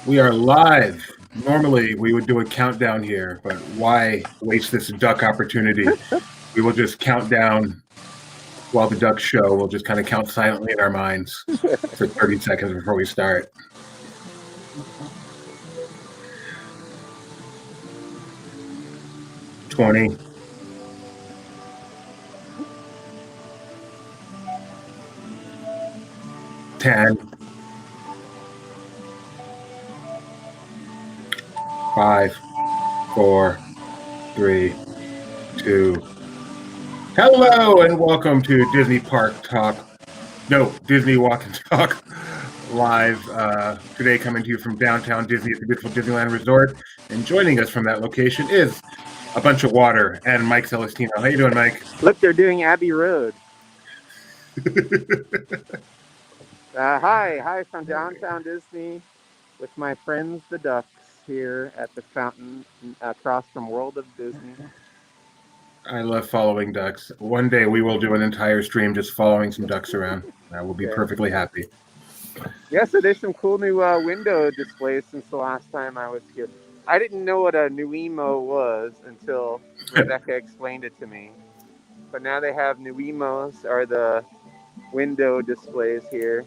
We are live. Normally, we would do a countdown here, but why waste this duck opportunity? We will just count down while the ducks show. We'll just kind of count silently in our minds for 30 seconds before we start. $20. 10. 5, 4, 3, 2. Hello and welcome to Disney Park Talk. No, Disney Walk and Talk live today, coming to you from downtown Disney at the beautiful Disneyland Resort. And joining us from that location is a bunch of water and Mike Celestino. How you doing, Mike? Look, they're doing Abbey Road. Hi from downtown Disney with my friends the ducks here at the fountain across from World of Disney. I love following ducks. One day we will do an entire stream just following some ducks around. I will be perfectly happy. Yeah, so there's some cool new window displays since the last time I was here. I didn't know what a Nuimo was until Rebecca explained it to me. But now they have Nuimos, are the window displays here.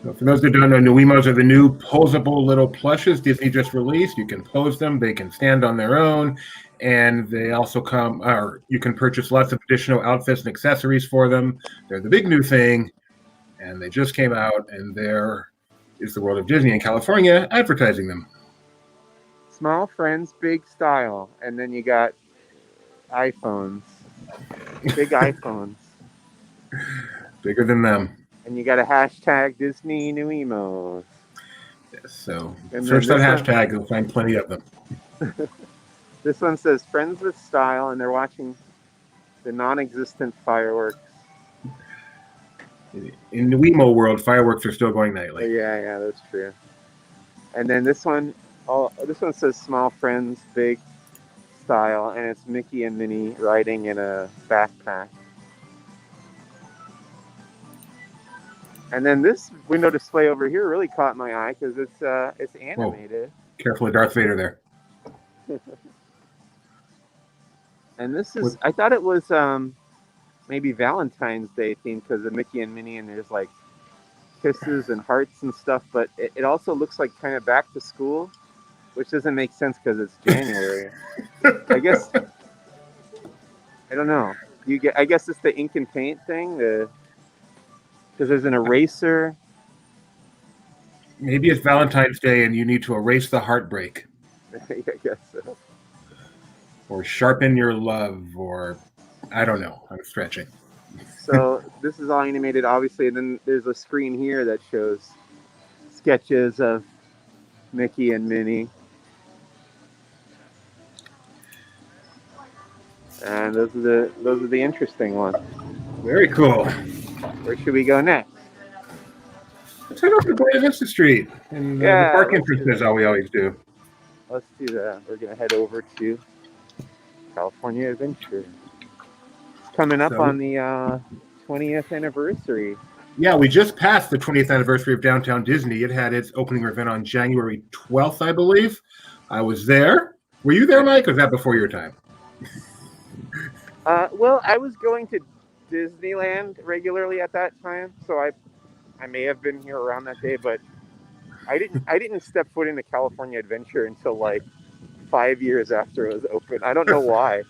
So for those that don't know, Nuimos are the new posable little plushes Disney just released. You can pose them, they can stand on their own, and they also come, or you can purchase lots of additional outfits and accessories for them. They're the big new thing, and they just came out, and there is the World of Disney in California advertising them. Small friends, big style, and then you got iPhones, big iPhones. Bigger than them. And you got a hashtag Disney Nuimos. Yes, so search that hashtag, you'll find plenty of them. This one says Friends with Style, and they're watching the non-existent fireworks. In Nuimo world, fireworks are still going nightly. Yeah, that's true. And then this one says Small Friends, Big Style, and it's Mickey and Minnie riding in a backpack. And then this window display over here really caught my eye because it's animated. Whoa. Careful of Darth Vader there. And this is, I thought it was maybe Valentine's Day themed because of Mickey and Minnie, and there's like kisses and hearts and stuff, but it also looks like kind of back to school, which doesn't make sense because it's January. I guess, I don't know. I guess it's the ink and paint thing, because there's an eraser. Maybe it's Valentine's Day and you need to erase the heartbreak. I guess so. Or sharpen your love, or I don't know. I'm stretching. So this is all animated, obviously, and then there's a screen here that shows sketches of Mickey and Minnie. And those are the interesting ones. Very cool. Where should we go next? Let's head over to Buena Vista Street and the park entrances, how we always do. Let's do that. We're going to head over to California Adventure. It's coming up on the 20th anniversary. Yeah, we just passed the 20th anniversary of Downtown Disney. It had its opening event on January 12th, I believe. I was there. Were you there, Mike, or was that before your time? Well, I was going to Disneyland regularly at that time, so I may have been here around that day, but I didn't step foot into California Adventure until like 5 years after it was open. I don't know why.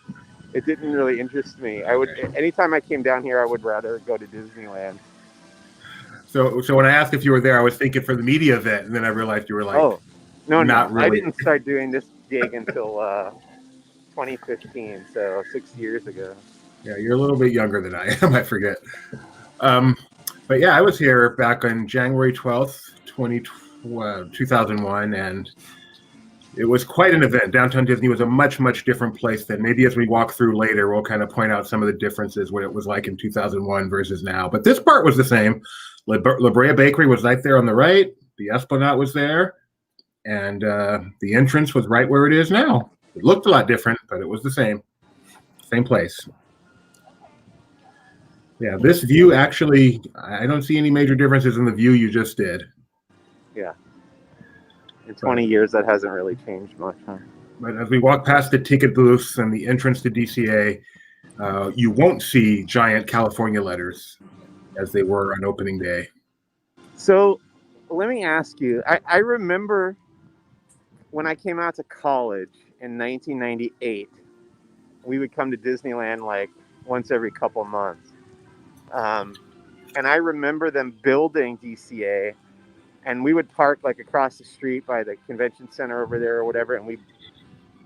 It didn't really interest me. Anytime I came down here, I would rather go to Disneyland. So when I asked if you were there, I was thinking for the media event, and then I realized you were like, no, not really. I didn't start doing this gig until 2015, so 6 years ago. Yeah, you're a little bit younger than I am, I forget. But yeah, I was here back on January 12th, 2001, and it was quite an event. Downtown Disney was a much, much different place than maybe as we walk through later, we'll kind of point out some of the differences, what it was like in 2001 versus now. But this part was the same. La Brea Bakery was right there on the right. The Esplanade was there. And the entrance was right where it is now. It looked a lot different, but it was the same. Same place. Yeah, this view actually, I don't see any major differences in the view you just did. Yeah. In 20 years, that hasn't really changed much, huh? But as we walk past the ticket booths and the entrance to DCA, you won't see giant California letters as they were on opening day. So let me ask you, I remember when I came out to college in 1998, we would come to Disneyland like once every couple months. And I remember them building DCA, and we would park like across the street by the convention center over there or whatever, and we'd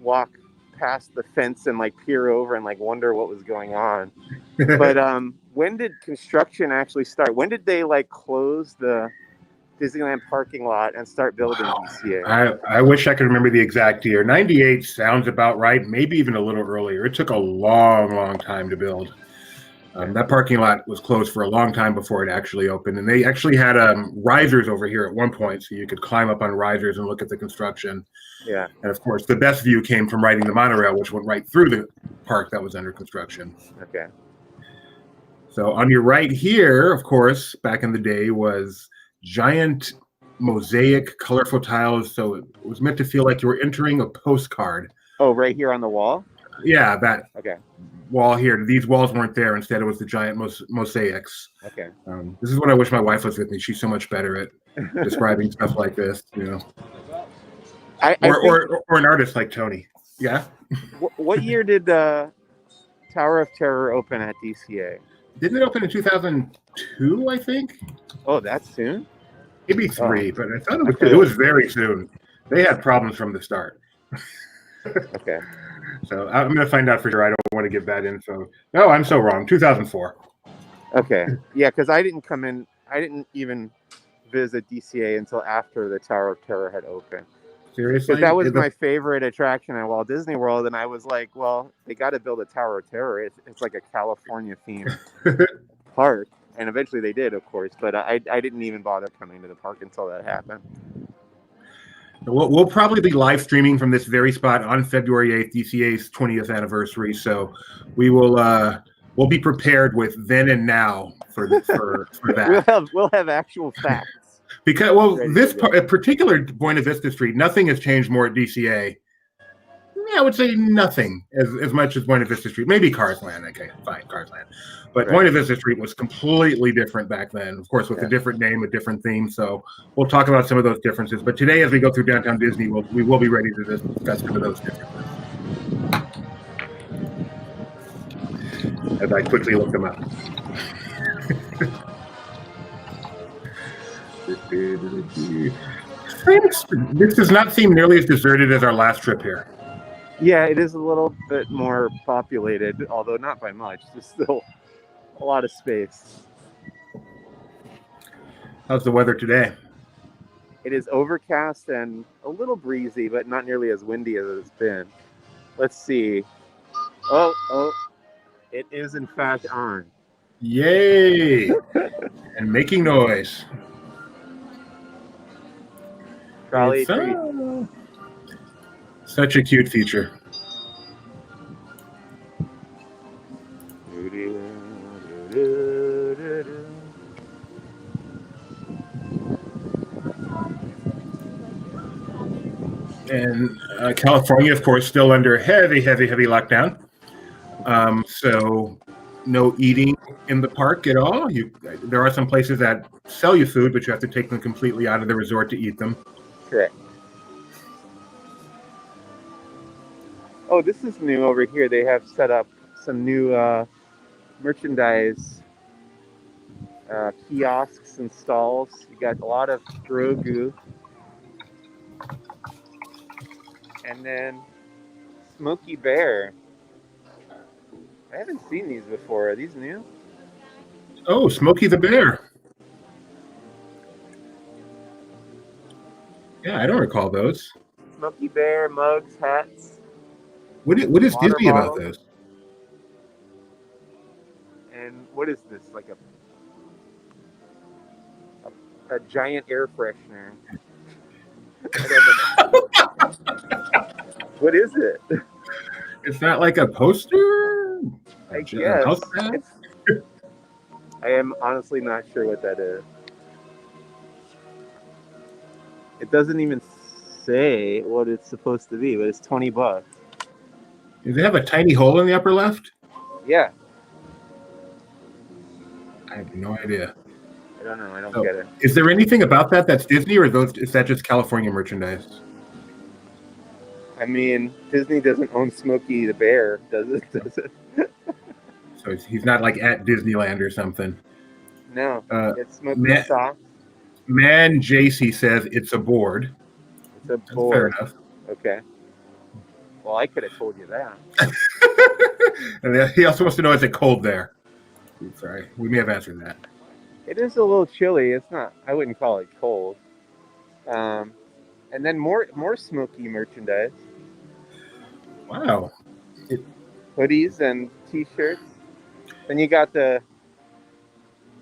walk past the fence and like peer over and like wonder what was going on. But when did construction actually start? When did they like close the Disneyland parking lot and start building DCA? I wish I could remember the exact year. 98 sounds about right, maybe even a little earlier. It took a long time to build. That parking lot was closed for a long time before it actually opened. And they actually had risers over here at one point, so you could climb up on risers and look at the construction. Yeah. And of course, the best view came from riding the monorail, which went right through the park that was under construction. Okay. So on your right here, of course, back in the day was giant mosaic, colorful tiles. So it was meant to feel like you were entering a postcard. Oh, right here on the wall? Yeah, that okay. Wall here. These walls weren't there. Instead, it was the giant mosaics. Okay. This is when I wish my wife was with me. She's so much better at describing stuff like this, you know. Or an artist like Tony. Yeah. What year did Tower of Terror open at DCA? Didn't it open in 2002, I think? Oh, that soon? Maybe 3, but I thought it was very soon. They had problems from the start. Okay. So I'm going to find out for sure. I don't want to give bad info. No, I'm so wrong. 2004. Okay. Yeah, because I didn't even visit DCA until after the Tower of Terror had opened. Seriously? Because that was my favorite attraction at Walt Disney World, and I was like, well, they got to build a Tower of Terror. It's like a California themed park, and eventually they did, of course. But I didn't even bother coming to the park until that happened. We'll probably be live streaming from this very spot on February 8th, DCA's 20th anniversary. So we will we'll be prepared with then and now for that. We'll have actual facts. Because this particular Buena Vista Street, nothing has changed more at DCA. Yeah, I would say nothing as much as Buena Vista Street. Maybe Cars Land. Okay, fine, Cars Land. But Buena Vista Street was completely different back then, of course, with a different name, a different theme. So we'll talk about some of those differences. But today, as we go through Downtown Disney, we will be ready to discuss some of those differences. As I quickly look them up. This does not seem nearly as deserted as our last trip here. Yeah, it is a little bit more populated, although not by much. There's still a lot of space. How's the weather today? It is overcast and a little breezy, but not nearly as windy as it's been. Let's see. Oh, it is in fact on. Yay! And making noise. Trolley treat. Such a cute feature. And California, of course, still under heavy lockdown. So no eating in the park at all. There are some places that sell you food, but you have to take them completely out of the resort to eat them. Correct. Oh, this is new over here. They have set up some new merchandise kiosks and stalls. You got a lot of Grogu. And then Smokey Bear. I haven't seen these before. Are these new? Oh, Smokey the Bear. Yeah, I don't recall those. Smokey Bear, mugs, hats. What is Disney about those? And what is this? Like a giant air freshener. I don't know. What is it? It's not like a poster? I guess. I am honestly not sure what that is. It doesn't even say what it's supposed to be, but it's $20. Does it have a tiny hole in the upper left? Yeah. I have no idea. I don't know. I don't get it. Is there anything about that that's Disney, or is that just California merchandise? I mean, Disney doesn't own Smokey the Bear, does it? Does it? So he's not like at Disneyland or something. No, it's Smokey Soft. Man JC says it's a board. It's a board. Fair enough. Okay. Well, I could have told you that. And he also wants to know, is it cold there? Sorry, we may have answered that. It is a little chilly. It's not. I wouldn't call it cold. And then more Smokey merchandise. Wow. Hoodies and T-shirts. Then you got the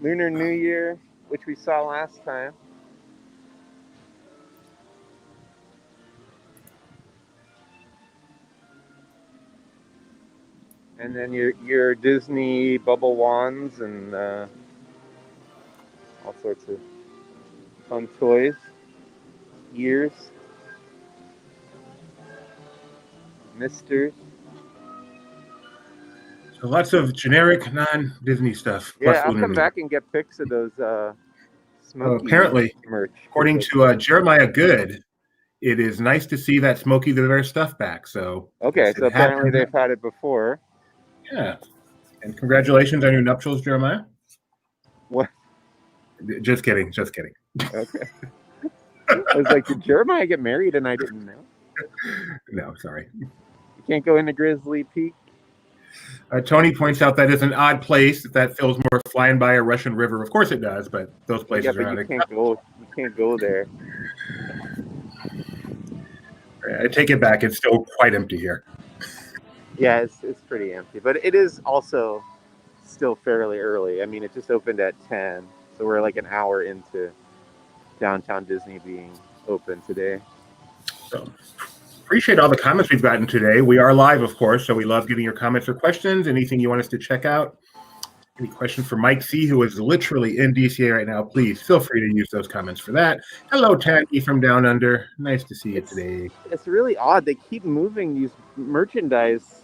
Lunar New Year, which we saw last time. And then your Disney bubble wands and all sorts of fun toys, ears, misters. So lots of generic non-Disney stuff. Yeah, I'll come back and get pics of those Smokey apparently, merch. According to Jeremiah Good, it is nice to see that Smokey the Bear stuff back. So okay, so apparently they've had it before. Yeah, and congratulations on your nuptials, Jeremiah. What? Just kidding. Okay. I was like, did Jeremiah get married and I didn't know? No, sorry. You can't go into Grizzly Peak? Tony points out that is an odd place that feels more flying by a Russian river. Of course it does, but those places are not. You can't go there. I take it back. It's still quite empty here. Yeah, it's pretty empty, but it is also still fairly early. I mean, it just opened at 10, so we're like an hour into downtown Disney being open today. So appreciate all the comments we've gotten today. We are live, of course, so we love getting your comments or questions. Anything you want us to check out? Any questions for Mike C., who is literally in DCA right now, please feel free to use those comments for that. Hello, Tandy from Down Under. Nice to see you today. It's really odd. They keep moving these merchandise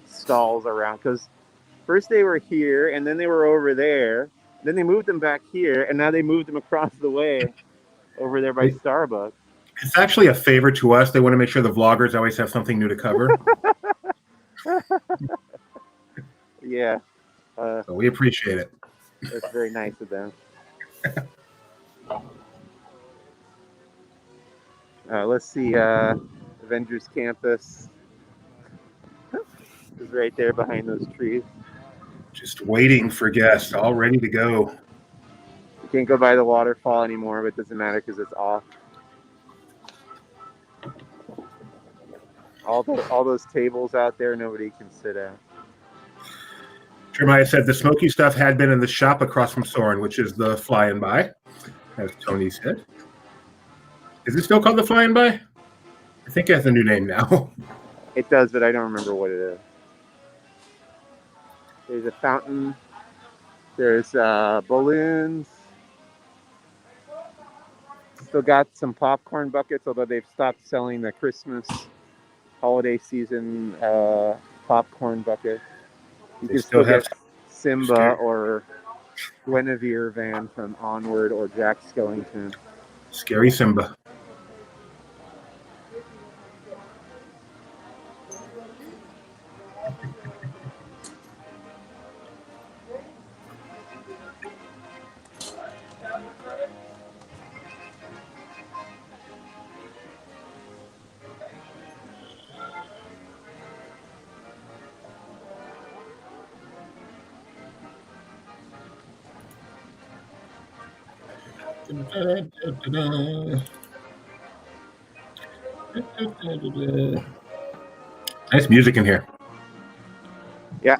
stalls around, because first they were here, and then they were over there. Then they moved them back here, and now they moved them across the way over there by Starbucks. It's actually a favor to us. They want to make sure the vloggers always have something new to cover. Yeah. So we appreciate it. It's very nice of them. Let's see. Avengers Campus is right there behind those trees. Just waiting for guests, all ready to go. You can't go by the waterfall anymore, but it doesn't matter because it's off. All those tables out there, nobody can sit at. Jeremiah said the Smoky stuff had been in the shop across from Soren, which is the Fly-In By, as Tony said. Is it still called the Fly-In By? I think it has a new name now. It does, but I don't remember what it is. There's a fountain. There's balloons. Still got some popcorn buckets, although they've stopped selling the Christmas holiday season popcorn bucket. You can still get Simba or Guinevere Van from Onward or Jack Skellington. Scary Simba. Nice music in here. Yeah.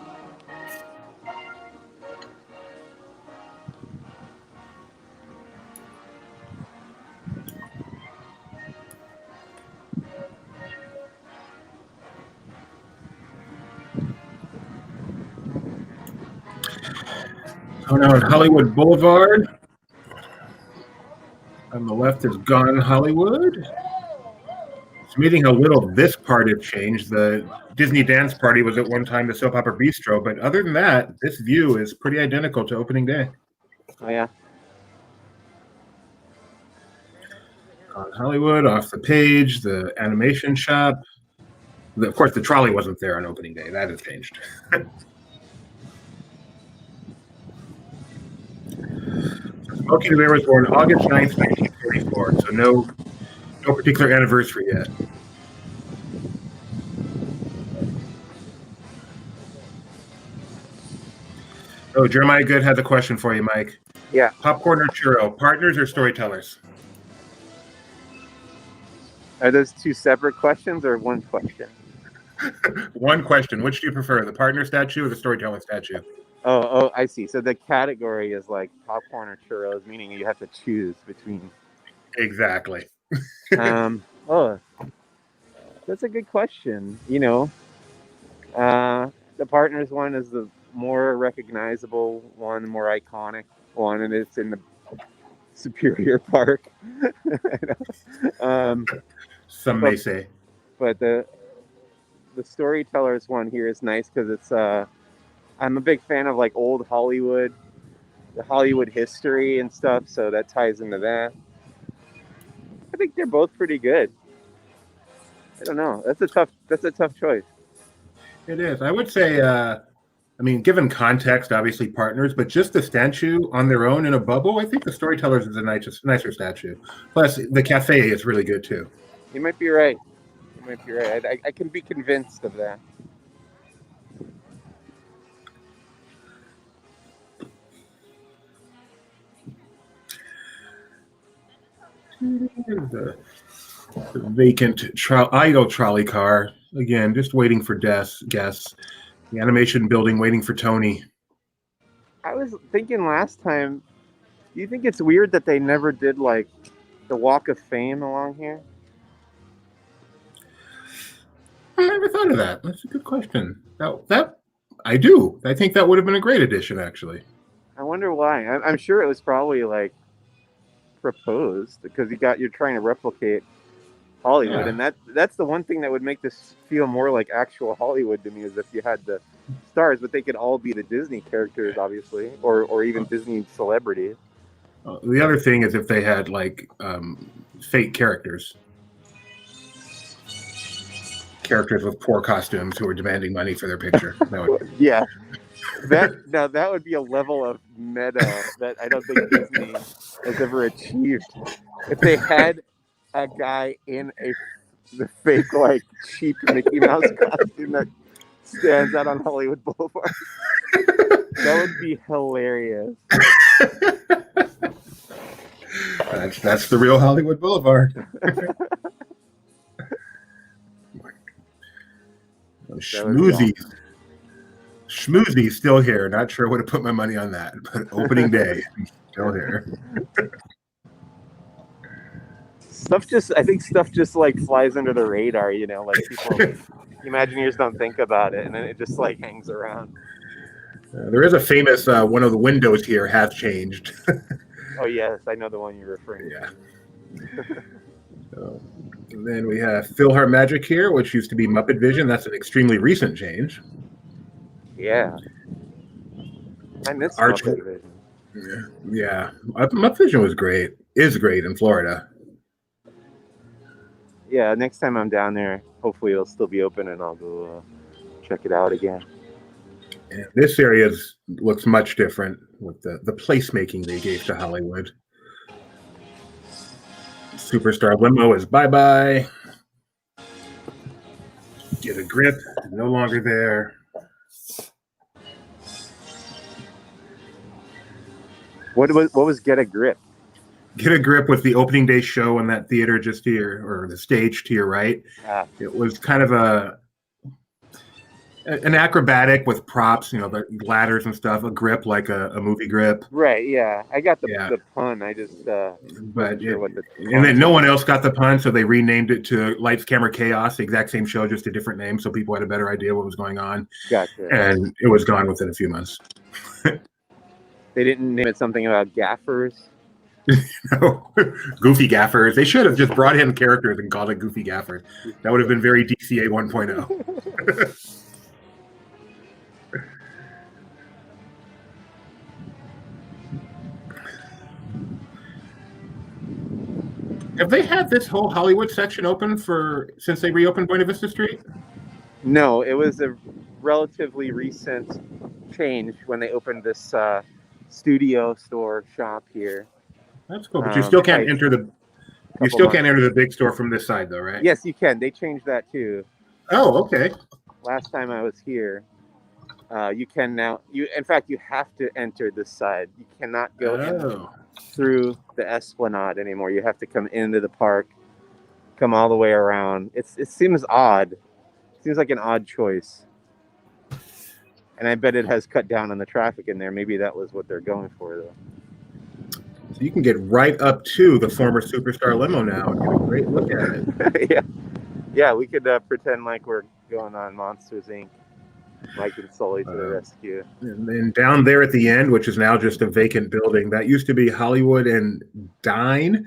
Oh, now on Hollywood Boulevard. On the left is Gone Hollywood. It's amazing how little this part had changed. The Disney Dance Party was at one time the Soap Opera Bistro, but other than that, this view is pretty identical to opening day. Oh yeah. On Hollywood, off the page, the animation shop. Of course, the trolley wasn't there on opening day. That has changed. Smokey the Bear was born August 9th, 1944, so no particular anniversary yet. Oh, Jeremiah Good has a question for you, Mike. Yeah. Popcorn or churro, partners or storytellers? Are those two separate questions or one question? One question. Which do you prefer, the partner statue or the storyteller statue? Oh, I see. So the category is like popcorn or churros, meaning you have to choose between. Exactly. Oh, that's a good question. You know, the partners one is the more recognizable one, the more iconic one, and it's in the Superior Park. Some may say. But the storytellers one here is nice because it's I'm a big fan of like old Hollywood, the Hollywood history and stuff, so that ties into that. I think they're both pretty good. I don't know. That's a tough choice. It is. I would say, I mean, given context, obviously partners, but just the statue on their own in a bubble, I think the storytellers is a nicer statue. Plus, the cafe is really good too. You might be right. I can be convinced of that. The vacant idle trolley car. Again, just waiting for guests. The animation building waiting for Tony. I was thinking last time, do you think it's weird that they never did like the Walk of Fame along here? I never thought of that. That's a good question. That I do. I think that would have been a great addition, actually. I wonder why. I'm sure it was probably like proposed because you're trying to replicate Hollywood, and that's the one thing that would make this feel more like actual Hollywood to me is if you had the stars, but they could all be the Disney characters, obviously, or even Disney celebrities. The other thing is if they had like fake characters with poor costumes who are demanding money for their picture. Yeah, that would be a level of meta that I don't think Disney has ever achieved. If they had a guy in the fake like cheap Mickey Mouse costume that stands out on Hollywood Boulevard, that would be hilarious. That's the real Hollywood Boulevard. Schmoozy's still here. Not sure what to put my money on that, but opening day still here. I think stuff just like flies under the radar, you know, like people, Imagineers don't think about it, and then it just like hangs around. There is a famous one of the windows here has changed. Oh yes, I know the one you're referring to. So, and then we have Philhar Magic here, which used to be Muppet Vision. That's an extremely recent change. Yeah, I miss Muppet Vision. Yeah, Muppet Vision was great. Is great in Florida. Yeah, next time I'm down there, hopefully it'll still be open, and I'll go check it out again. And this area looks much different with the placemaking they gave to Hollywood. Superstar limo is bye-bye. Get a Grip, no longer there. What was Get a Grip? Get a Grip with the opening day show in that theater just to or the stage to your right. It was kind of an acrobatic with props, you know, the ladders and stuff. A grip like a movie grip. Right. Yeah, I got the pun. I just but and then no one else got the pun, so they renamed it to Lights Camera Chaos, the exact same show, just a different name, so people had a better idea what was going on. Gotcha. And it was gone within a few months. They didn't name it something about gaffers. No, Goofy Gaffers. They should have just brought in characters and called it Goofy Gaffers. That would have been very DCA 1.0. Have they had this whole Hollywood section open since they reopened Buena Vista Street? No, it was a relatively recent change when they opened this studio store shop here. That's cool, but you still can't enter the big store from this side, though, right? Yes, you can. They changed that too. Oh, okay. Last time I was here, you can now. In fact, you have to enter this side. You cannot go in through the Esplanade anymore. You have to come into the park, come all the way around. It seems odd. It seems like an odd choice. And I bet it has cut down on the traffic in there. Maybe that was what they're going for, though. So you can get right up to the former Superstar limo now and get a great look at it. Yeah, we could pretend like we're going on Monsters, Inc. Mike and Sully to the rescue. And then down there at the end, which is now just a vacant building, that used to be Hollywood and Dine,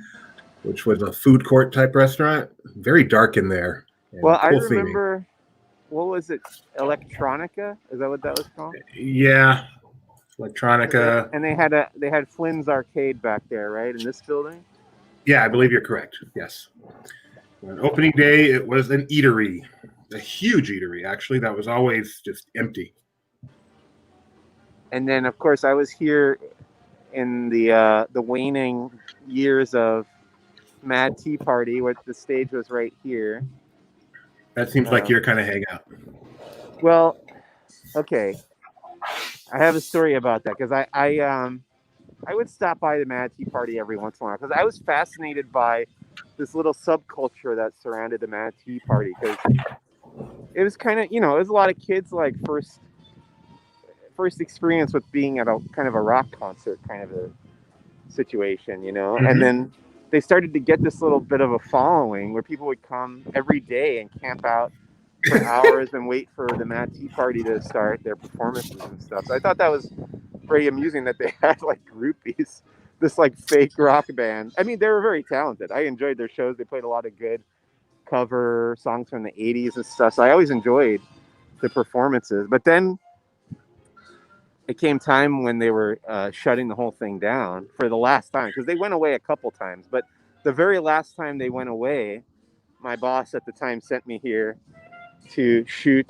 which was a food court type restaurant. Very dark in there. Well, I remember, what was it? Electronica? Is that what that was called? Yeah, Electronica. And they had Flynn's Arcade back there, right, in this building? Yeah, I believe you're correct. Yes. On opening day, it was an eatery. A huge eatery, actually, that was always just empty. And then, of course, I was here in the waning years of Mad Tea Party, where the stage was right here. That seems like your kind of hangout. Well, okay. I have a story about that because I would stop by the Mad Tea Party every once in a while because I was fascinated by this little subculture that surrounded the Mad Tea Party because it was kind of, it was a lot of kids like first experience with being at a kind of a rock concert kind of a situation, Mm-hmm. And then they started to get this little bit of a following where people would come every day and camp out for hours and wait for the Mad Tea Party to start their performances and stuff. So I thought that was very amusing that they had like groupies, this like fake rock band. I mean, they were very talented. I enjoyed their shows. They played a lot of good cover songs from the 80s and stuff. So I always enjoyed the performances. But then it came time when they were shutting the whole thing down for the last time because they went away a couple times. But the very last time they went away, my boss at the time sent me here to shoot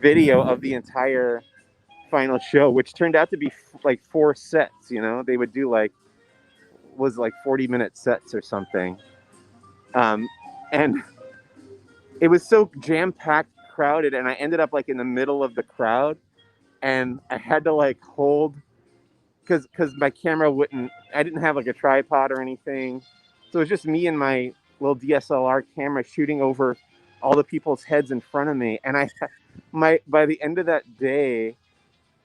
video of the entire final show, which turned out to be like 4 sets. They would do like 40-minute sets or something. And it was so jam-packed, crowded, and I ended up like in the middle of the crowd, and I had to like hold, because my camera I didn't have like a tripod or anything, so it was just me and my little DSLR camera shooting over all the people's heads in front of me, and by the end of that day,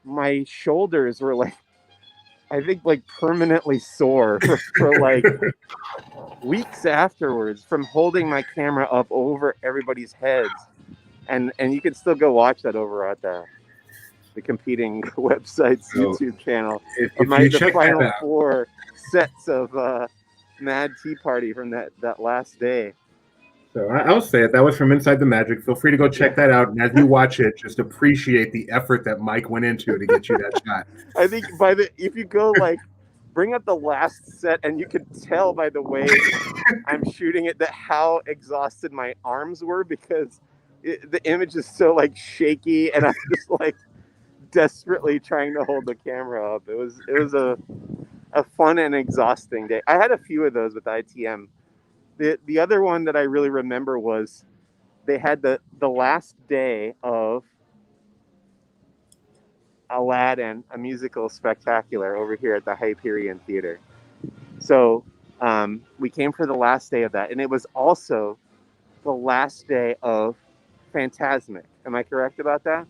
my shoulders were like, I think like permanently sore for like weeks afterwards from holding my camera up over everybody's heads. And you can still go watch that over at the competing website's YouTube channel. The final 4 sets of Mad Tea Party from that last day. So I'll say it. That was from Inside the Magic. Feel free to go check that out. And as you watch it, just appreciate the effort that Mike went into to get you that shot. I think if you go like, bring up the last set, and you can tell by the way I'm shooting it that how exhausted my arms were because the image is so like shaky, and I'm just like desperately trying to hold the camera up. It was a fun and exhausting day. I had a few of those with ITM. The other one that I really remember was they had the last day of Aladdin, a musical spectacular over here at the Hyperion Theater. So we came for the last day of that, and it was also the last day of Fantasmic. Am I correct about that?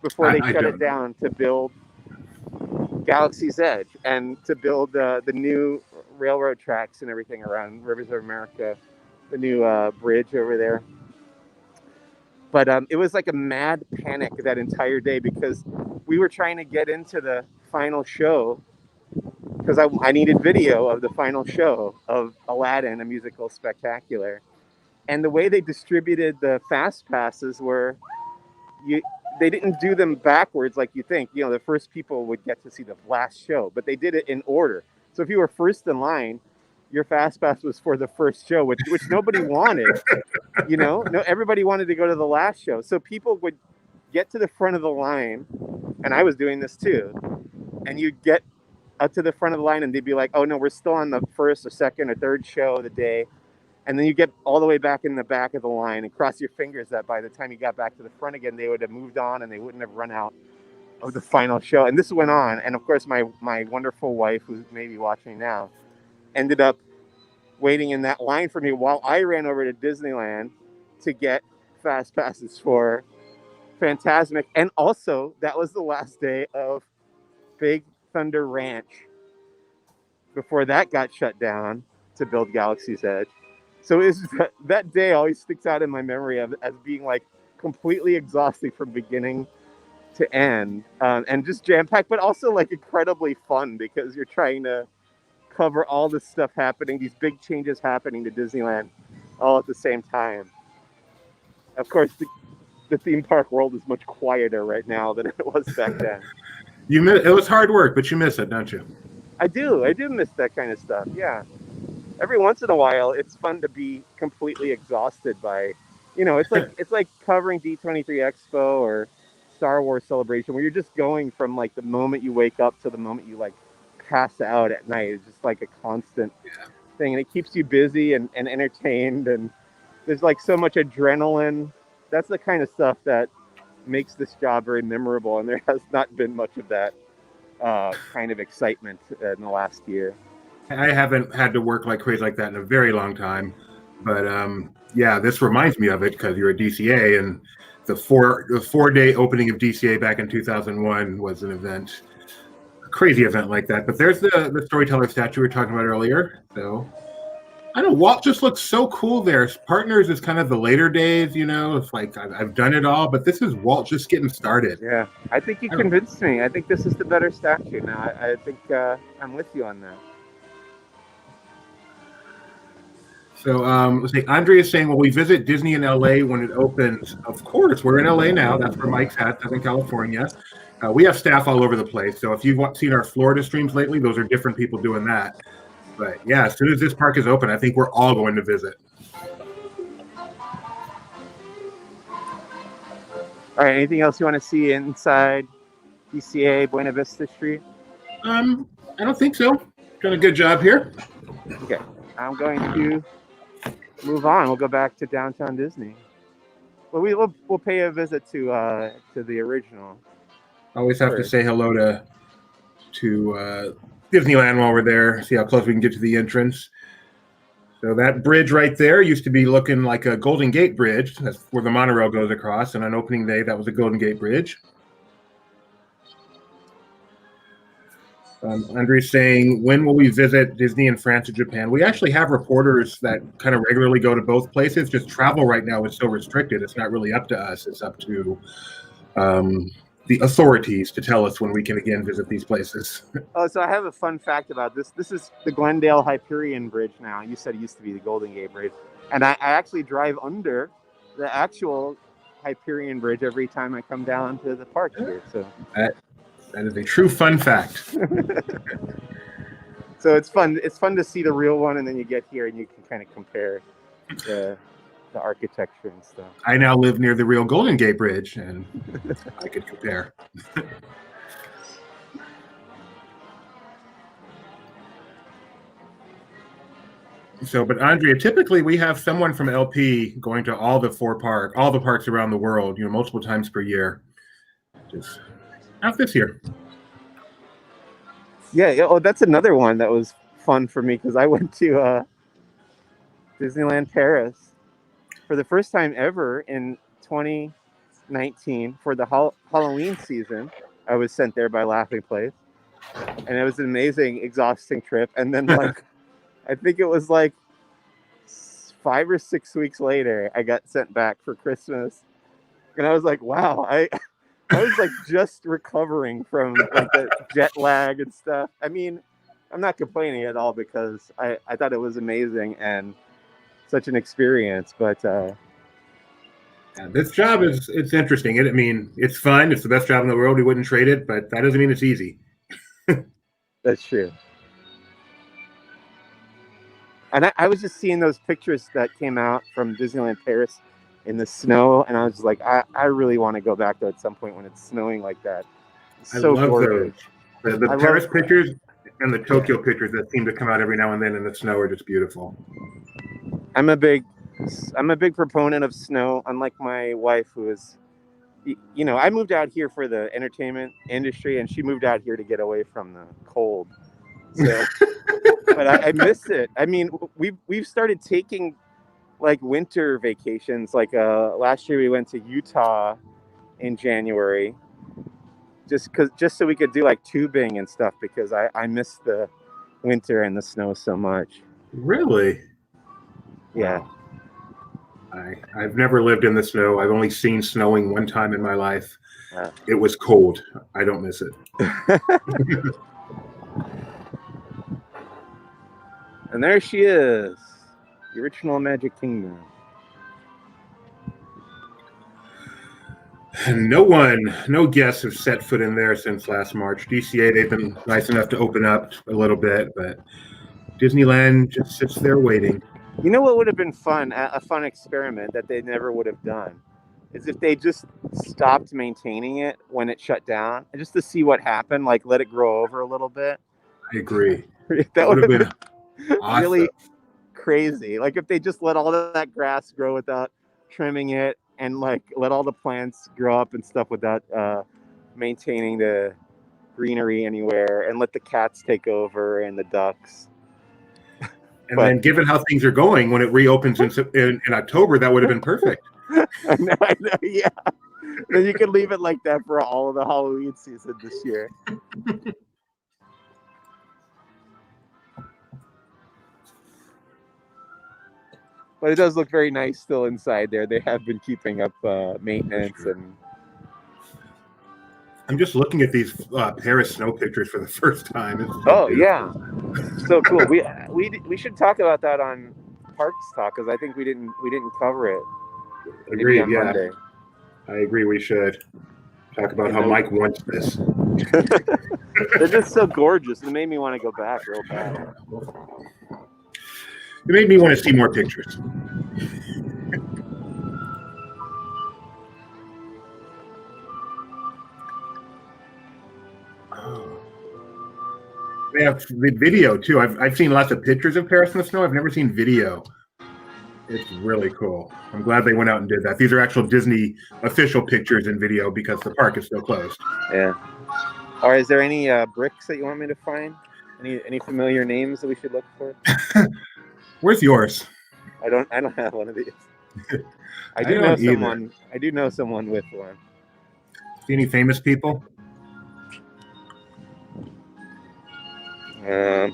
Before they shut it down to build Galaxy's Edge and to build the new railroad tracks and everything around Rivers of America, the new bridge over there. But it was like a mad panic that entire day because we were trying to get into the final show because I needed video of the final show of Aladdin, a musical spectacular. And the way they distributed the fast passes were you they didn't do them backwards like you think. The first people would get to see the last show, but they did it in order. So if you were first in line, your fast pass was for the first show, which nobody wanted. No, everybody wanted to go to the last show. So people would get to the front of the line, and I was doing this too. And you'd get up to the front of the line, and they'd be like, "Oh no, we're still on the first or second or third show of the day." And then you get all the way back in the back of the line and cross your fingers that by the time you got back to the front again, they would have moved on and they wouldn't have run out of the final show. And this went on. And of course, my wonderful wife, who's maybe watching now, ended up waiting in that line for me while I ran over to Disneyland to get fast passes for Fantasmic. And also, that was the last day of Big Thunder Ranch before that got shut down to build Galaxy's Edge. So that day always sticks out in my memory as being like completely exhausting from beginning to end, and just jam-packed, but also like incredibly fun because you're trying to cover all this stuff happening, these big changes happening to Disneyland all at the same time. Of course, the theme park world is much quieter right now than it was back then. It was hard work, but you miss it, don't you? I do miss that kind of stuff, yeah. Every once in a while, it's fun to be completely exhausted by, it's like covering D23 Expo or Star Wars Celebration, where you're just going from like the moment you wake up to the moment you like pass out at night. It's just like a constant thing, and it keeps you busy and entertained, and there's like so much adrenaline. That's the kind of stuff that makes this job very memorable, and there has not been much of that kind of excitement in the last year. I haven't had to work like crazy like that in a very long time, but this reminds me of it because you're at DCA, and the 4-day opening of DCA back in 2001 was an event, a crazy event like that. But there's the storyteller statue we were talking about earlier. So I don't know, Walt just looks so cool there. Partners is kind of the later days, it's like I've done it all, but this is Walt just getting started. Yeah, I think you convinced me. I think this is the better statue now. I think I'm with you on that. So let's see. Andre is saying, "Will we visit Disney in LA when it opens?" Of course, we're in LA now. That's where Mike's at. That's in California. We have staff all over the place. So if you've seen our Florida streams lately, those are different people doing that. But yeah, as soon as this park is open, I think we're all going to visit. All right. Anything else you want to see inside DCA Buena Vista Street? I don't think so. Done a good job here. Okay. I'm going to move on. We'll go back to downtown Disney. Well, we'll pay a visit to the original. Always have to say hello to Disneyland while we're there. See how close we can get to the entrance. So that bridge right there used to be looking like a Golden Gate Bridge. That's where the monorail goes across. And on opening day, that was a Golden Gate Bridge. Andre's saying, when will we visit Disney in France and Japan? We actually have reporters that kind of regularly go to both places. Just travel right now is so restricted. It's not really up to us. It's up to the authorities to tell us when we can again visit these places. Oh, so I have a fun fact about this. This is the Glendale Hyperion Bridge now. You said it used to be the Golden Gate Bridge. And I actually drive under the actual Hyperion Bridge every time I come down to the park here. So that is a true fun fact. So it's fun. It's fun to see the real one, and then you get here and you can kind of compare the architecture and stuff. I now live near the real Golden Gate Bridge, and I could compare. So, but Andrea, typically we have someone from LP going to all the parks around the world, multiple times per year. Just not this year. Yeah. Oh, that's another one that was fun for me because I went to Disneyland Paris for the first time ever in 2019 for the Halloween season. I was sent there by Laughing Place, and it was an amazing, exhausting trip. And then, I think it was 5 or 6 weeks later, I got sent back for Christmas, and I was like, "Wow, I was like just recovering from like the jet lag and stuff. I mean, I'm not complaining at all because I thought it was amazing and such an experience. But Yeah, this job it's interesting. I mean, it's fun. It's the best job in the world. We wouldn't trade it, but that doesn't mean it's easy. that's true. And I was just seeing those pictures that came out from Disneyland Paris in the snow, and I was like, I really want to go back there at some point when it's snowing like that. It's so I love gorgeous. those. The Paris pictures and the Tokyo pictures that seem to come out every now and then in the snow are just beautiful. I'm a big proponent of snow, unlike my wife, who is, you know, I moved out here for the entertainment industry, and she moved out here to get away from the cold. So, but I miss it. I mean, we've started taking like winter vacations. Like last year we went to Utah in January, just so we could do like tubing and stuff because I miss the winter and the snow so much. Really? Yeah. I've never lived in the snow. I've only seen snowing one time in my life. It was cold. I don't miss it. And there she is, the original Magic Kingdom. No guests have set foot in there since last March. DCA, they've been nice enough to open up a little bit, but Disneyland just sits there waiting. You know what would have been fun, a fun experiment that they never would have done, is if they just stopped maintaining it when it shut down, just to see what happened, like let it grow over a little bit. I agree. That would have been awesome. Really crazy. Like if they just let all that grass grow without trimming it, and like let all the plants grow up and stuff without maintaining the greenery anywhere, and let the cats take over and the ducks. And then, given how things are going, when it reopens in October, that would have been perfect. I know, yeah. Then you could leave it like that for all of the Halloween season this year. But it does look very nice still inside there. They have been keeping up maintenance and. I'm just looking at these Paris snow pictures for the first time. Oh yeah, so cool. We should talk about that on Parks Talk because I think we didn't cover it. Agreed. On Monday. I agree. We should talk about how Mike wants this. They're just so gorgeous. It made me want to go back real bad. It made me want to see more pictures. They have the video too. I've seen lots of pictures of Paris in the snow. I've never seen video. It's really cool. I'm glad they went out and did that. These are actual Disney official pictures and video because the park is still closed. Yeah. Or is there any bricks that you want me to find? Any familiar names that we should look for? Where's yours? I don't have one of these. I do know someone with one. See any famous people? Yeah,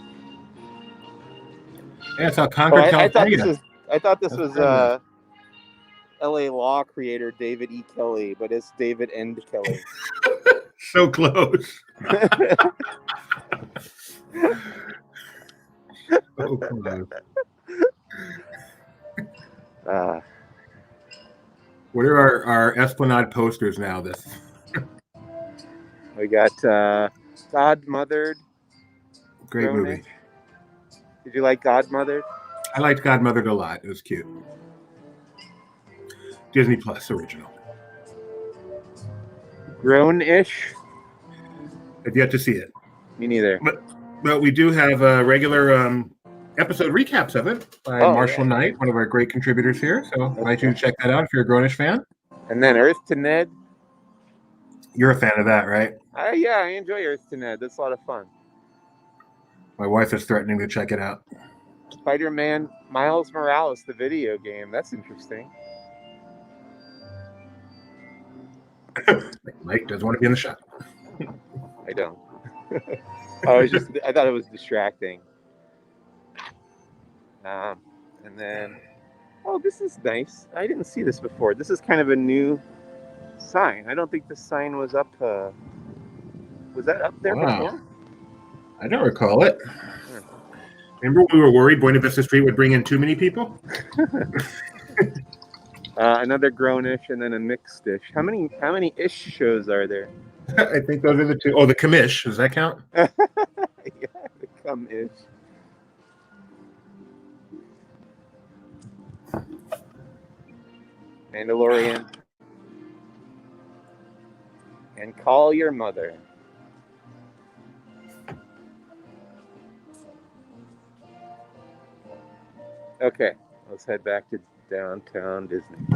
it's how Concord, California. I thought this was L.A. Law creator David E. Kelly, but it's David N. Kelly. So close. So close. What are our Esplanade posters now? We got Godmothered. Great movie. Did you like Godmothered? I liked Godmothered a lot. It was cute. Disney Plus original. Grown-ish? I've yet to see it. Me neither. But we do have regular episode recaps of it by Marshall Knight, one of our great contributors here. So I'd like you to check that out if you're a Grown-ish fan. And then Earth to Ned. You're a fan of that, right? Yeah, I enjoy Earth to Ned. That's a lot of fun. My wife is threatening to check it out. Spider-Man Miles Morales, the video game. That's interesting. Mike does want to be in the shot. I don't. I thought it was distracting. And then, this is nice. I didn't see this before. This is kind of a new sign. I don't think the sign was up. Was that up there before? I don't recall it. Remember when we were worried Buena Vista Street would bring in too many people? Another grown-ish and then a mixed-ish. How many ish shows are there? I think those are the two. Oh, the commish. Does that count? Yeah, the come-ish. Mandalorian. And call your mother. Okay, let's head back to downtown Disney.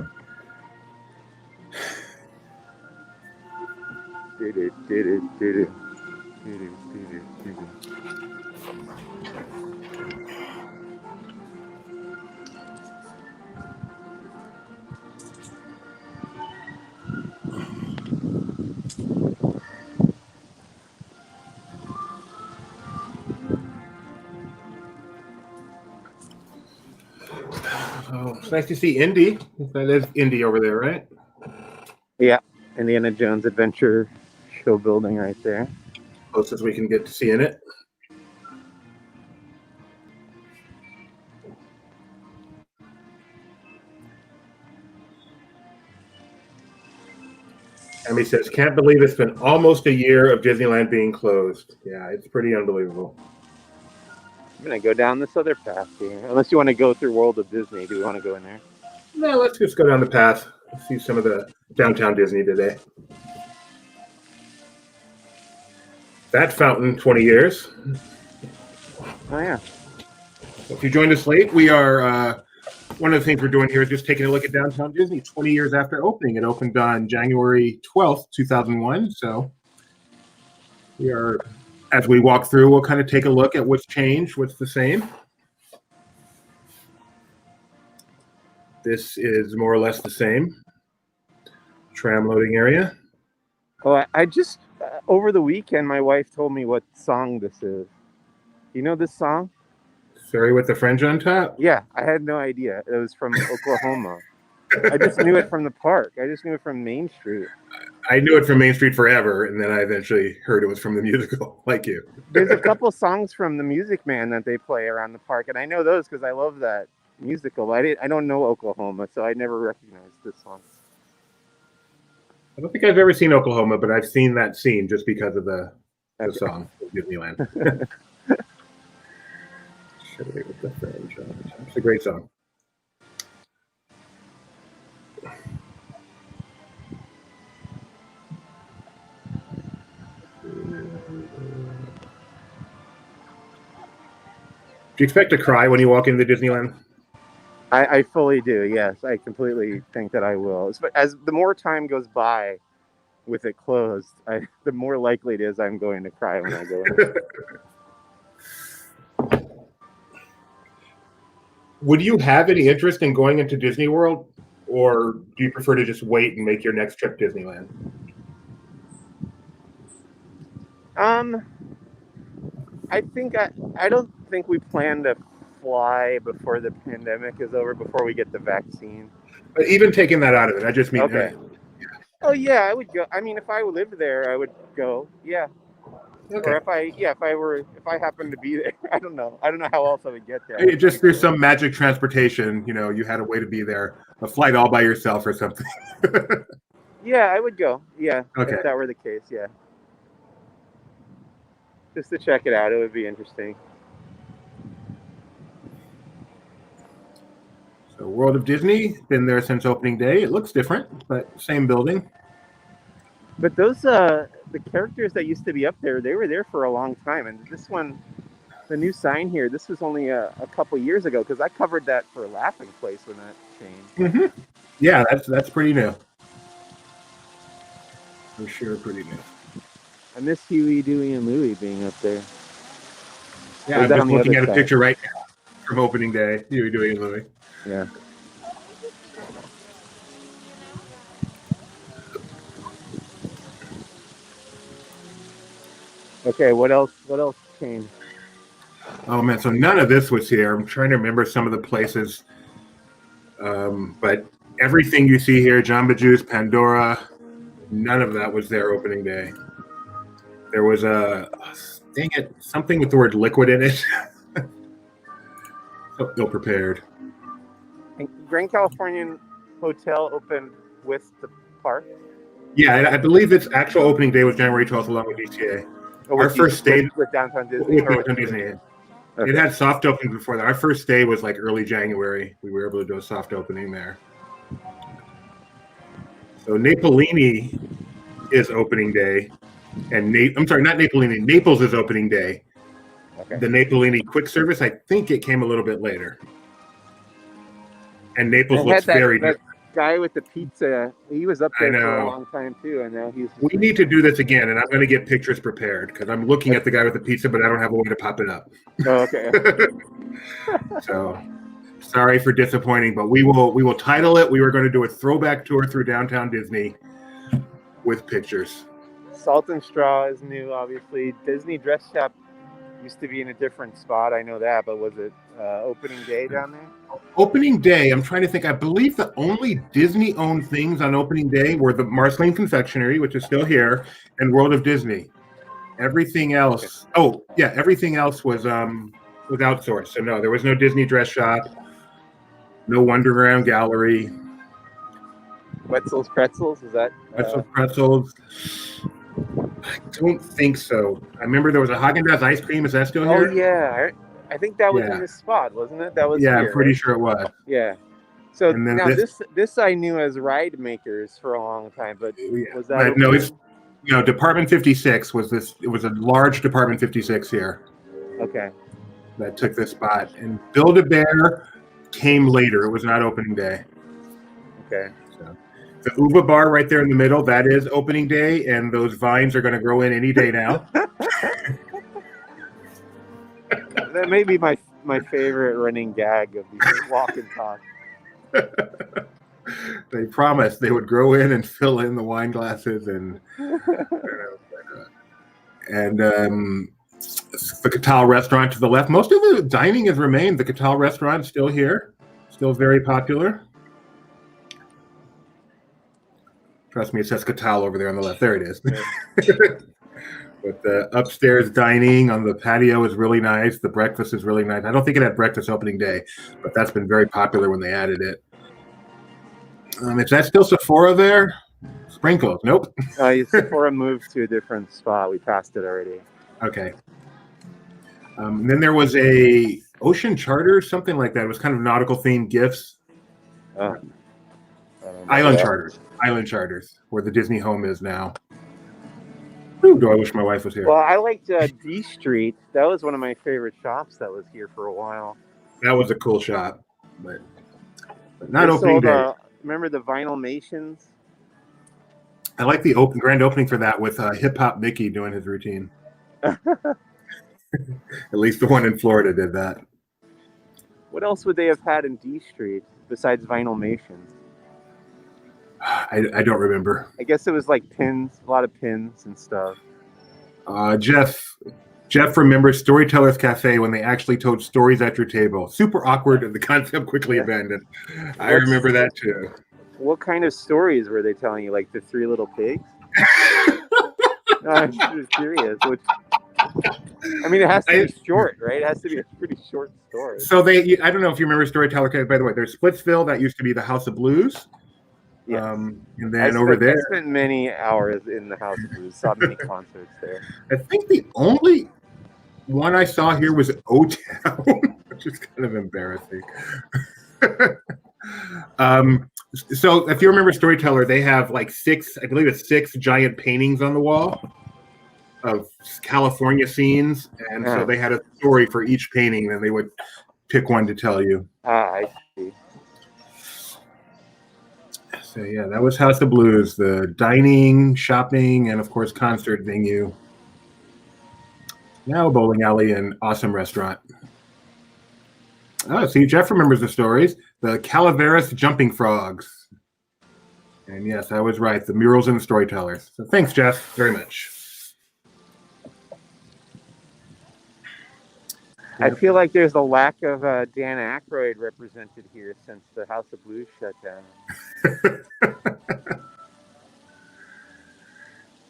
Oh, it's nice to see Indy. That is Indy over there, right? Yeah, Indiana Jones Adventure Show building right there. Closest we can get to seeing it. Emmy says, can't believe it's been almost a year of Disneyland being closed. Yeah, it's pretty unbelievable. I'm going to go down this other path here. Unless you want to go through World of Disney. Do we want to go in there? No, let's just go down the path. See some of the downtown Disney today. That fountain, 20 years. Oh, yeah. If you joined us late, we are, one of the things we're doing here is just taking a look at downtown Disney 20 years after opening. It opened on January 12th, 2001. So we are, as we walk through, we'll kind of take a look at what's changed, what's the same. This is more or less the same. Tram loading area. Oh, I just, over the weekend, my wife told me what song this is. You know this song? Ferry with the Fringe on top? Yeah, I had no idea. It was from Oklahoma. I just knew it from the park. I just knew it from Main Street. I knew it from Main Street forever, and then I eventually heard it was from the musical, like you. There's a couple songs from the Music Man that they play around the park, and I know those because I love that musical. But I don't know Oklahoma, so I never recognized this song. I don't think I've ever seen Oklahoma, but I've seen that scene just because of the song, Disneyland. With the Fringe. It's a great song. Do you expect to cry when you walk into Disneyland? I fully do, yes. I completely think that I will. As the more time goes by with it closed, the more likely it is I'm going to cry when I go in. Would you have any interest in going into Disney World, or do you prefer to just wait and make your next trip Disneyland? I don't think we plan to fly before the pandemic is over, before we get the vaccine. But even taking that out of it, I just mean. Okay. Oh yeah, I would go. I mean, if I lived there, I would go. Yeah. Okay. Or if I happened to be there, I don't know how else I would get there. It just there's some magic transportation. You know, you had a way to be there, a flight all by yourself or something. Yeah, I would go. Yeah, okay. If that were the case, yeah. Just to check it out, it would be interesting. So, World of Disney, been there since opening day. It looks different, but same building. But those the characters that used to be up there, they were there for a long time. And this one, the new sign here, this was only a couple years ago, because I covered that for Laughing Place when that changed. Mm-hmm. Yeah, that's pretty new. For sure, pretty new. I miss Huey, Dewey, and Louie being up there. Yeah, I'm just looking at a picture right now from opening day. Huey, Dewey, and Louie. Yeah. Okay, what else changed? Oh man, so none of this was here. I'm trying to remember some of the places, but everything you see here: Jamba Juice, Pandora, None of that was their opening day. There was dang it, something with the word liquid in it. So ill prepared. And Grand Californian Hotel opened with the park. Yeah, I believe its actual opening day was January 12th, along with DTA. Our first day with Downtown Disney. With Downtown Disney. Okay. It had soft opening before that. Our first day was like early January. We were able to do a soft opening there. So Napolini is opening day, and I'm sorry, not Napolini. Naples is opening day. Okay. The Napolini quick service, I think it came a little bit later. And Naples looks very different. Guy with the pizza, he was up there for a long time too, and now he's. We need to do this again, and I'm going to get pictures prepared because I'm looking at the guy with the pizza, but I don't have a way to pop it up. Oh, okay. So, sorry for disappointing, but we will title it. We were going to do a throwback tour through Downtown Disney with pictures. Salt and Straw is new, obviously. Disney Dress Shop used to be in a different spot. I know that, but was it opening day down there? Opening day, I'm trying to think. I believe the only Disney-owned things on opening day were the Marceline Confectionery, which is still here, and World of Disney. Everything else, everything else was outsourced. So no, there was no Disney Dress Shop, no Wundergram Gallery. Wetzel's Pretzels, is that? Wetzel's Pretzels. I don't think so. I remember there was a Haagen-Dazs ice cream. Is that still here? Oh yeah, I think that was in this spot, wasn't it? That was. Yeah, here, I'm pretty sure it was. Yeah. So now this I knew as Ride Makers for a long time, but was that? No, Department 56 was this. It was a large Department 56 here. Okay. That took this spot, and Build-A-Bear came later. It was not opening day. Okay. So the Uva Bar right there in the middle, that is opening day, and those vines are going to grow in any day now. That may be my favorite running gag of these walk and talk. They promised they would grow in and fill in the wine glasses and the Catal restaurant to the left. Most of the dining has remained. The Catal restaurant still here, still very popular. Trust me, it says Catal over there on the left. There it is. But the upstairs dining on the patio is really nice. The breakfast is really nice. I don't think it had breakfast opening day, but that's been very popular when they added it. Is that still Sephora there? Sprinkles? Nope. Sephora moved to a different spot. We passed it already. Okay. And then there was a Ocean Charter, something like that. It was kind of nautical themed gifts. Island Charters, where the Disney home is now. Ooh, do I wish my wife was here? Well, I liked D Street. That was one of my favorite shops that was here for a while. That was a cool shop, but not opening day. Remember the Vinylmations? I like the grand opening for that with Hip Hop Mickey doing his routine. At least the one in Florida did that. What else would they have had in D Street besides Vinylmations? I don't remember. I guess it was like pins, a lot of pins and stuff. Jeff remembers Storytellers Cafe when they actually told stories at your table. Super awkward and the concept quickly abandoned. I remember that too. What kind of stories were they telling you? Like the Three Little Pigs? No, I'm just curious. I mean, it has to be short, right? It has to be a pretty short story. So I don't know if you remember Storyteller Cafe. By the way, there's Splitsville. That used to be the House of Blues. Yes. And then over there, I spent many hours in the House of Blues, saw many concerts there. I think the only one I saw here was O-Town, which is kind of embarrassing. So if you remember Storyteller, they have like six giant paintings on the wall of California scenes, and so they had a story for each painting, and they would pick one to tell you. I see. So yeah, that was House of Blues, the dining, shopping, and of course concert venue. Now bowling alley and awesome restaurant. Oh, see, Jeff remembers the stories. The Calaveras Jumping Frogs. And yes, I was right. The murals and the storytellers. So thanks, Jeff, very much. I feel like there's a lack of Dan Aykroyd represented here since the House of Blues shut down.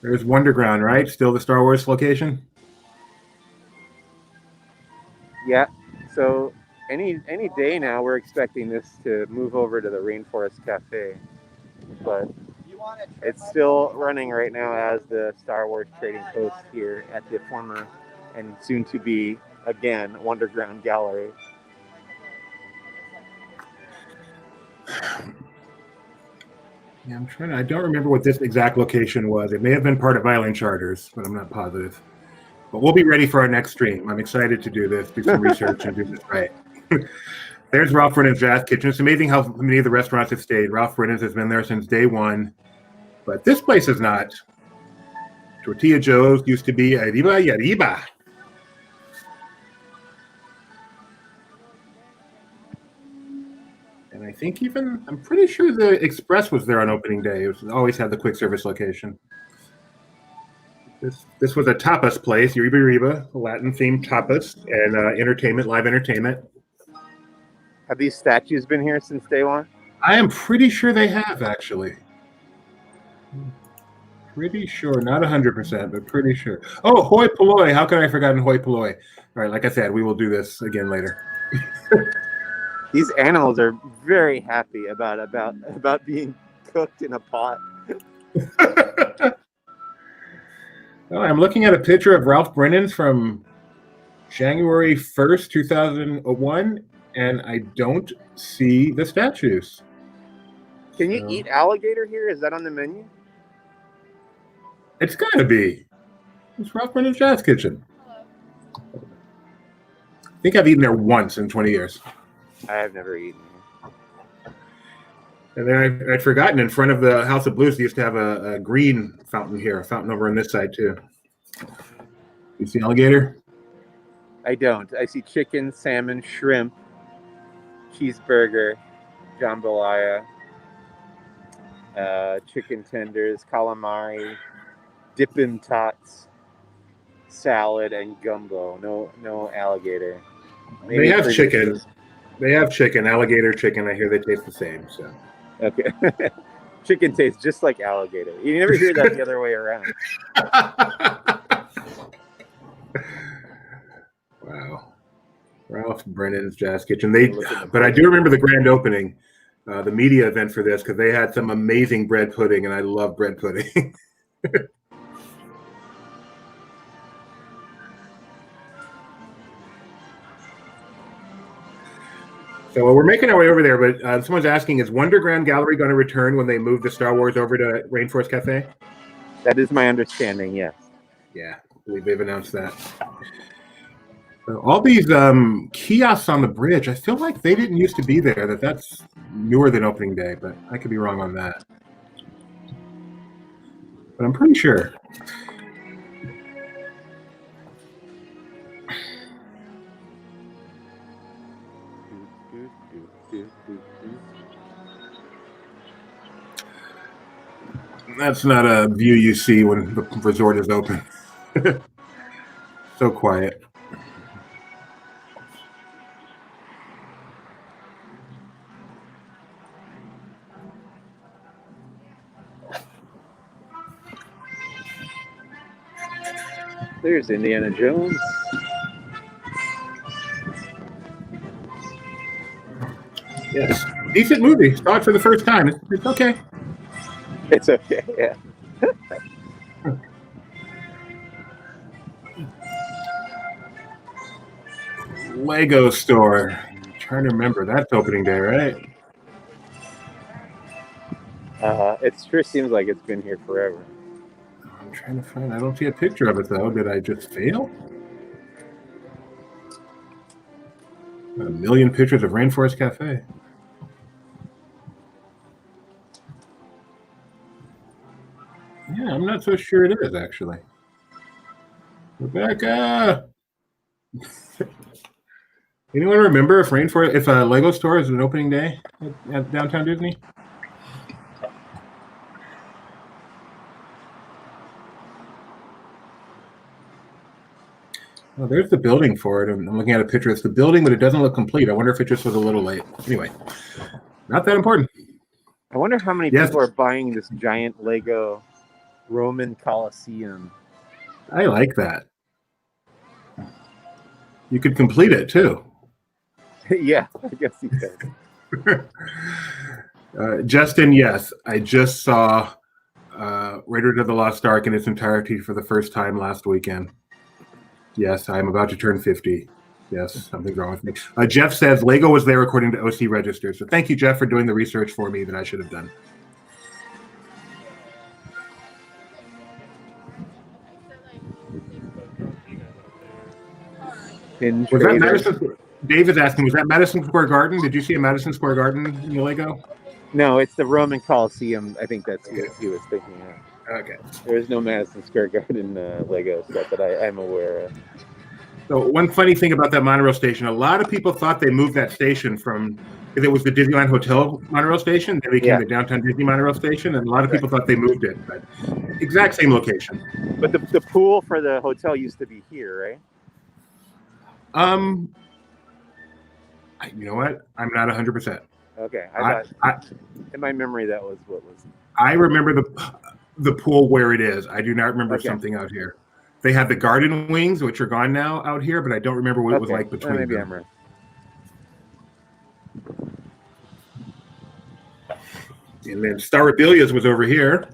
There's Wunderground, right? Still the Star Wars location? Yeah. So any day now, we're expecting this to move over to the Rainforest Cafe, but it's still running right now as the Star Wars Trading Post here at the former and soon to be again Wunderground Gallery. Yeah, I don't remember what this exact location was. It may have been part of Island Charters, but I'm not positive. But we'll be ready for our next stream. I'm excited to do this, do some research, and do this right. There's Ralph Brennan's Jazz Kitchen. It's amazing how many of the restaurants have stayed. Ralph Brennan's has been there since day one. But this place is not. Tortilla Joe's used to be Arriba y Arriba. And I think I'm pretty sure the Express was there on opening day. It always had the quick service location. This was a tapas place, Arriba Arriba, Latin-themed tapas and live entertainment. Have these statues been here since day one? I am pretty sure they have, actually. Pretty sure, not 100%, but pretty sure. Oh, hoi polloi! How could I have forgotten hoi polloi? All right, like I said, we will do this again later. These animals are very happy about being cooked in a pot. Oh, I'm looking at a picture of Ralph Brennan's from January 1st, 2001, and I don't see the statues. Can you eat alligator here? Is that on the menu? It's got to be. It's Ralph Brennan's Jazz Kitchen. I think I've eaten there once in 20 years. I have never eaten here. And then I'd forgotten, in front of the House of Blues, they used to have a green fountain here, a fountain over on this side, too. You see alligator? I don't. I see chicken, salmon, shrimp, cheeseburger, jambalaya, chicken tenders, calamari, dippin' tots, salad, and gumbo. No alligator. Maybe they have chicken. They have chicken, alligator chicken. I hear they taste the same. So okay, chicken tastes just like alligator. You never hear that the other way around. Wow, Ralph Brennan's Jazz Kitchen. But I do remember the grand opening, the media event for this, because they had some amazing bread pudding, and I love bread pudding. So we're making our way over there, but someone's asking, is Wundergram Gallery going to return when they move the Star Wars over to Rainforest Cafe? That is my understanding, yes. Yeah, I believe they've announced that. So all these kiosks on the bridge, I feel like they didn't used to be there. That's newer than opening day, but I could be wrong on that. But I'm pretty sure. That's not a view you see when the resort is open. So quiet. There's Indiana Jones. Yes. Decent movie. Saw it for the first time. It's okay. It's okay, yeah. Lego store. I'm trying to remember. That's opening day, right? It sure seems like it's been here forever. I'm trying to find. I don't see a picture of it, though. Did I just fail? Got a million pictures of Rainforest Cafe. Yeah, I'm not so sure it is, actually. Rebecca! Anyone remember if a Lego store is an opening day at Downtown Disney? Oh, there's the building for it. I'm looking at a picture. It's the building, but it doesn't look complete. I wonder if it just was a little late. Anyway, not that important. I wonder how many people are buying this giant Lego Roman Colosseum. I like that. You could complete it too. Yeah, I guess you could. Justin, yes, I just saw Raiders of the Lost Ark in its entirety for the first time last weekend. Yes, I'm about to turn 50. Yes, something's wrong with me. Jeff says Lego was there according to OC Register. So thank you, Jeff, for doing the research for me that I should have done. Was that Madison? Dave is asking, was that Madison Square Garden? Did you see a Madison Square Garden in the Lego? No, it's the Roman Colosseum. I think that's what he was thinking of. Okay. There is no Madison Square Garden Lego set that I'm aware of. So one funny thing about that monorail station, a lot of people thought they moved that station from, if it was the Disneyland Hotel monorail station, then it became the Downtown Disney monorail station, and a lot of people thought they moved it, but exact same location. But the pool for the hotel used to be here, right? You know what? I'm not 100%. Okay, I thought in my memory that was what was. I remember the pool where it is. I do not remember something out here. They have the garden wings, which are gone now out here, but I don't remember what it was like between maybe them. I'm right. And then Starabilia's was over here,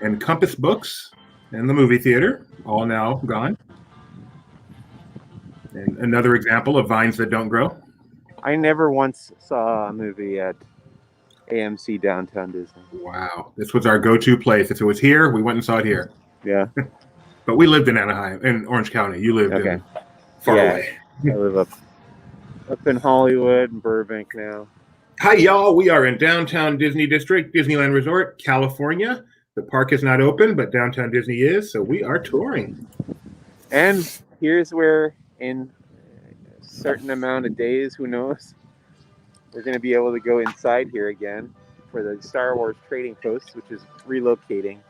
and Compass Books and the movie theater, all now gone. And another example of vines that don't grow. I never once saw a movie at AMC Downtown Disney. Wow. This was our go-to place. If it was here, we went and saw it here. Yeah. But we lived in Anaheim, in Orange County. You lived in far away. I live up in Hollywood and Burbank now. Hi, y'all. We are in downtown Disney District, Disneyland Resort, California. The park is not open, but downtown Disney is, so we are touring. And here's where, in a certain amount of days, who knows, we're going to be able to go inside here again for the Star Wars Trading Post, which is relocating.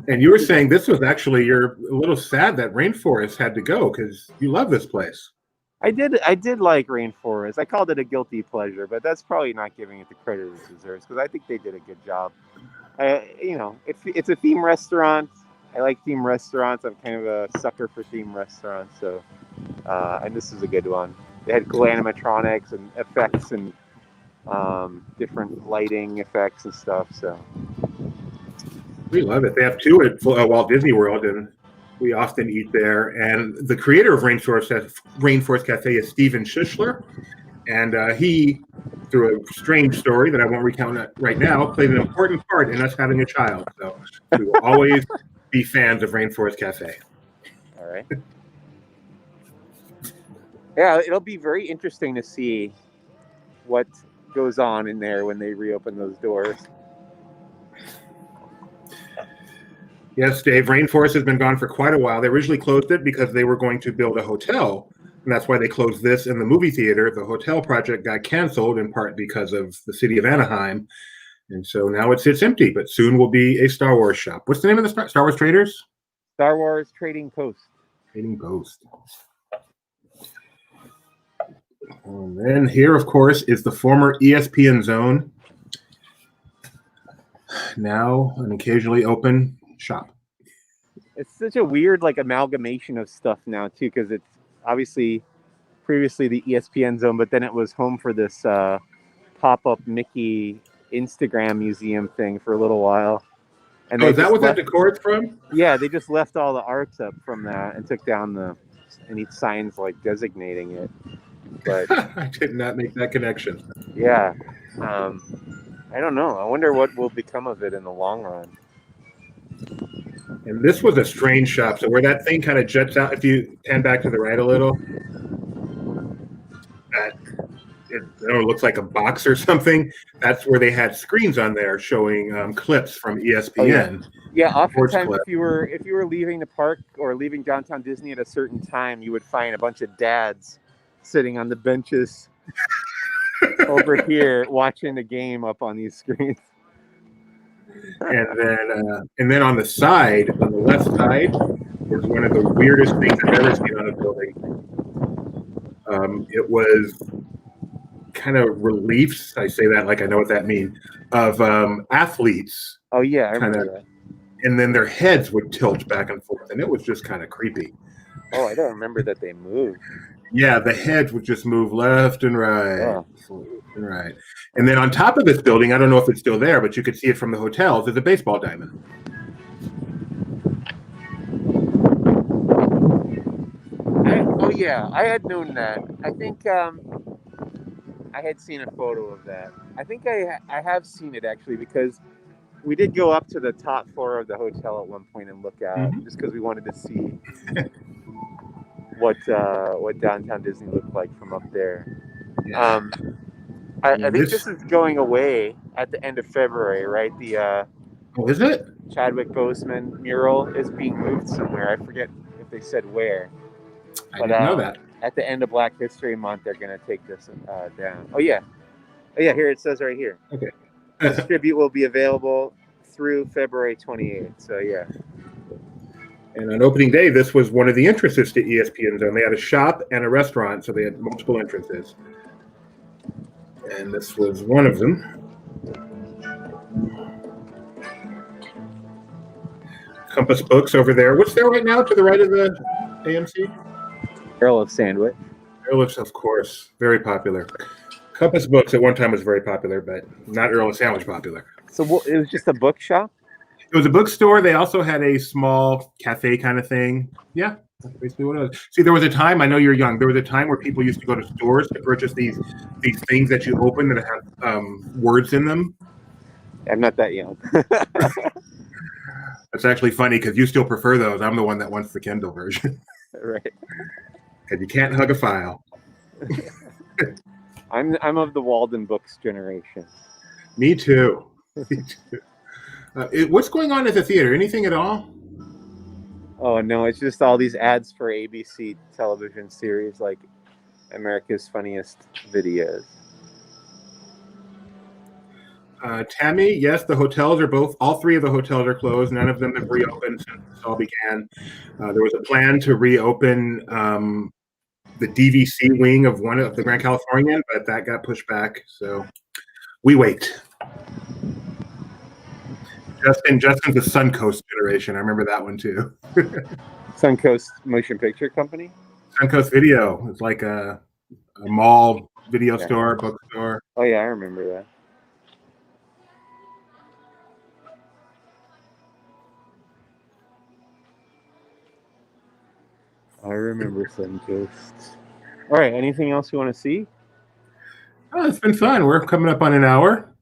And you were saying this was actually, you're a little sad that Rainforest had to go because you love this place. I did like Rainforest. I called it a guilty pleasure, but that's probably not giving it the credit it deserves because I think they did a good job. It's a theme restaurant. I like theme restaurants. I'm kind of a sucker for theme restaurants. So, and this is a good one. They had cool animatronics and effects and different lighting effects and stuff. So. We love it. They have two at Walt Disney World, and we often eat there. And the creator of Rainforest Cafe is Steven Schuschler. And he, through a strange story that I won't recount right now, played an important part in us having a child. So we will always be fans of Rainforest Cafe. All right. Yeah, it'll be very interesting to see what goes on in there when they reopen those doors. Yes, Dave, Rainforest has been gone for quite a while. They originally closed it because they were going to build a hotel, and that's why they closed this and the movie theater. The hotel project got canceled in part because of the city of Anaheim, and so now it sits empty, but soon will be a Star Wars shop. What's the name of the Star Wars Traders? Star Wars Trading Post. Trading Post. And then here, of course, is the former ESPN Zone, now an occasionally open shop. It's such a weird amalgamation of stuff now too, because it's obviously previously the ESPN Zone, but then it was home for this pop-up Mickey Instagram museum thing for a little while. And is that what that decor is from? Yeah, they just left all the arts up from that and took down any signs designating it. But I did not make that connection. Yeah, I don't know. I wonder what will become of it in the long run. And this was a strange shop. So where that thing kind of juts out, if you pan back to the right a little, it looks like a box or something. That's where they had screens on there showing clips from ESPN. Oh, yeah. Oftentimes, if you were leaving the park or leaving downtown Disney at a certain time, you would find a bunch of dads sitting on the benches over here watching the game up on these screens. And then on the side, on the left side, was one of the weirdest things I've ever seen on a building. It was kind of reliefs. I say that like I know what that means, of athletes. Oh yeah, I remember that. And then their heads would tilt back and forth, and it was just kind of creepy. Oh, I don't remember that they moved. Yeah, the heads would just move left and right, Oh. left and right. And then on top of this building, I don't know if it's still there, but you could see it from the hotels, there's a baseball diamond. Oh yeah, I had known that. I think I had seen a photo of that. I think I have seen it actually, because we did go up to the top floor of the hotel at one point and look out, just because we wanted to see what downtown Disney looked like from up there. Yeah. I think this is going away at the end of February, right? The oh, is it? Chadwick Boseman mural is being moved somewhere. I forget if they said where. I didn't know that. At the end of Black History Month, they're going to take this down. Oh yeah, here it says right here. Okay. This tribute will be available through February 28th. So yeah. And on opening day, this was one of the entrances to ESPN Zone. They had a shop and a restaurant, so they had multiple entrances. And this was one of them. Compass Books over there. What's there right now to the right of the AMC? Earl of Sandwich. Earl of course, very popular. Compass Books at one time was very popular, but not Earl of Sandwich popular. So it was just a bookshop? It was a bookstore. They also had a small cafe kind of thing. Yeah, that's basically what it was. See, there was a time, I know you're young, there was a time where people used to go to stores to purchase these things that you open that have words in them. I'm not that young. That's actually funny because you still prefer those. I'm the one that wants the Kindle version. Right. Because you can't hug a file. I'm of the Walden Books generation. Me too. Me too. What's going on at the theater? Anything at all? Oh no, it's just all these ads for ABC television series like America's Funniest Videos. Tammy, yes, the hotels are all three of the hotels are closed. None of them have reopened since this all began. There was a plan to reopen the DVC wing of one of the Grand Californian, but that got pushed back. So we wait. Justin's the Suncoast generation. I remember that one too. Suncoast Motion Picture Company? Suncoast Video. It's like a mall video store, bookstore. Oh yeah, I remember that. I remember Suncoast. All right, anything else you want to see? Oh, it's been fun. We're coming up on an hour.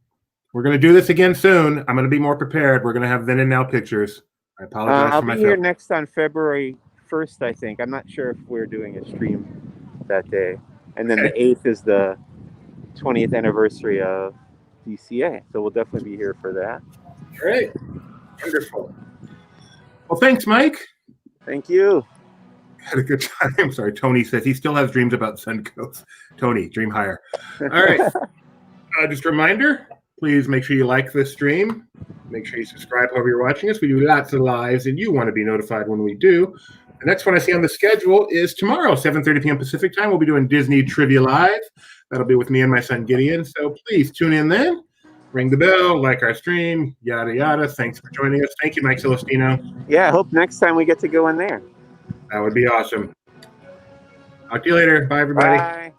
We're going to do this again soon. I'm going to be more prepared. We're going to have then and now pictures. I apologize I'll for be myself. here next on February 1st, I think. I'm not sure if we're doing a stream that day. And then the 8th is the 20th anniversary of DCA. So we'll definitely be here for that. All right. Wonderful. Well, thanks, Mike. Thank you. Had a good time. Sorry, Tony says he still has dreams about Suncoast. Tony, dream higher. All right. Just a reminder, please make sure you like this stream. Make sure you subscribe however you're watching us. We do lots of lives, and you want to be notified when we do. The next one I see on the schedule is tomorrow, 7:30 p.m. Pacific time. We'll be doing Disney Trivia Live. That'll be with me and my son Gideon. So please tune in then. Ring the bell, like our stream, yada, yada. Thanks for joining us. Thank you, Mike Celestino. Yeah, I hope next time we get to go in there. That would be awesome. Talk to you later. Bye, everybody. Bye.